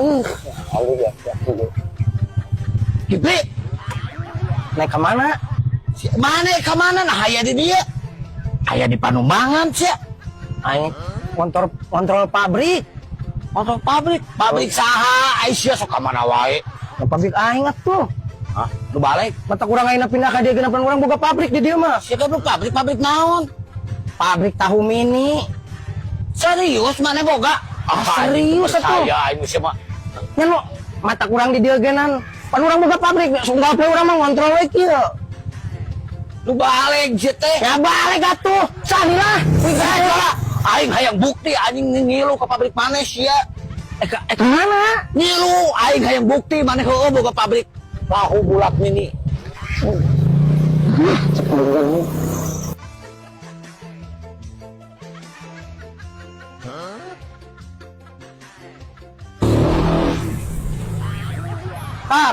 Ya. Kipli, naik kemana? Mana kemana? Nah, aya di dia. Aya di Panumbangan sih. Aing kontrol pabrik. Kontrol pabrik saha? Aisyah sok mana wae? Pabrik aing atuh. Hah? Lu balik? Mata kurang aing pindah ka dieu geuna urang boga pabrik di dieu mah. Siapa lu pabrik naon? Pabrik tahu mini. Serius mana boga? Serius atuh. Saya aing mah. Nya lu mata kurang di dieu geunan. Pan urang boga pabrik, sunggal pe urang mah ngontrol we kieu. Lu balik je teh. Ya balik atuh. Sanilah. Aing hayang bukti anjing ngilu ke pabrik manes ya. Kemana? Ngilu aing hayang bukti maneh heueuh boga pabrik tahu bulat mini.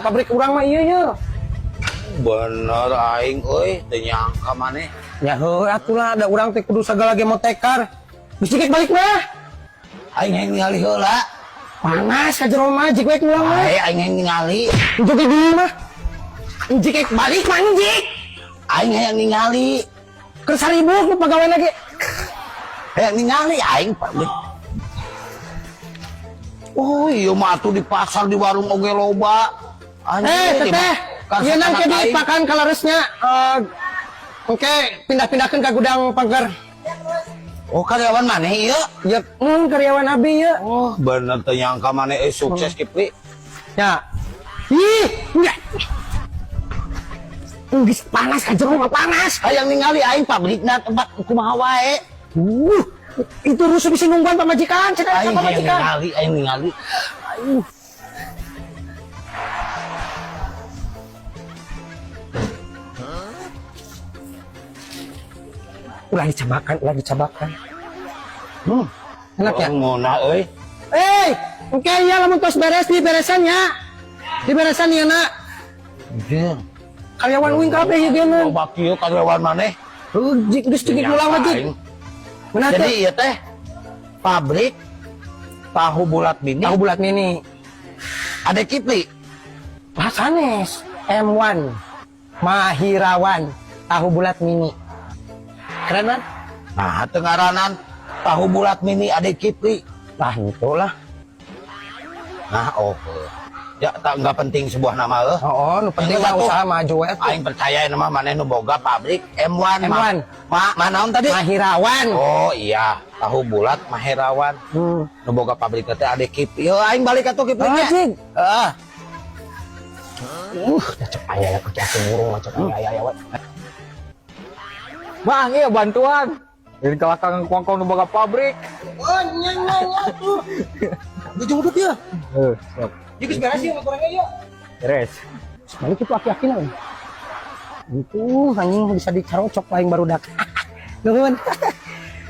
Pabrik urang mah ieu nya. Bener aing euy, teu nyangka maneh. Ya heueuh atuh lah ada urang teh kudu sagala ge motekar. Geus dikit balik mah. Aing hayang ningali heula. Panas ka jero mah jik we urang mah. Aing hayang ningali. Entuk di dieu mah. Jik balik mah jik. Aing hayang ningali. Keur saribuk nu pagawe lagi. Hayang ningali aing pabrik. Oh iya mah atuh di pasar di warung oge loba. Teteh. Ieu nang ke di pakan kalaresnya. Oke, pindah-pindahkeun ka gudang pagar. Oh, karyawan maneh ieu? Ya, karyawan abi ieu. Oh, bener teu nyangka maneh sukses Kipli. Ya. Ih, enggak. Geus panas ka jero mah panas. Hayang ningali aing pabrikna tempat kumaha wae. Itu rusuh bisi nungguan pamajikan, cek aya pamajikan. Aing ningali. Ulah dicabakan. Enak ya? Ngona euy. Engke ieu lamun tos beres diberesannya. Diberesan ieu na. Iya. Karyawan uing kabeh ieu geuna. Loba kieu karyawan maneh. Geus tinggi ulang lagi. Benar teh. Jadi ieu teh pabrik tahu bulat mini. Ada Kipli. Sanes M1 Mahirawan tahu bulat mini. Keren kan? Nah, tengaranan tahu bulat mini Adik Kipli. Lah itulah. Nah, ya tak enggak penting sebuah nama nu penting lah usaha maju we. Aing percaya nama maneh nu boga pabrik M1. Manaon tadi? Mahirawan. Oh iya, tahu bulat Mahirawan. Nu boga pabrik teh Adik Kipli. Yo aing balik atuh Kipli nya. Heeh. Cek aya kerja ngurung macam aya we. Bang, iya bantuan. Dari belakang kuangkong nu boga pabrik. Oh, nya tuh. Dijungdut ya. Siap. Ieu geus beres ieu gorengnya ieu. Beres. Balik itu aki-aki naon. Itu anjing bisa dicarocok aing barudak. Nuhun.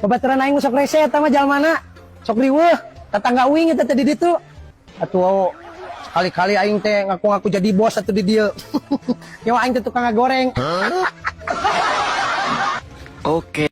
Babaturan aing sok rese eta mah jalmana. Sok riweuh. Tetangga uing eta teh di ditu. Atuh sekali-kali aing teh ngaku-ngaku jadi bos atuh di dieu. Nyawa aing teh tukang ngagoreng. Oke.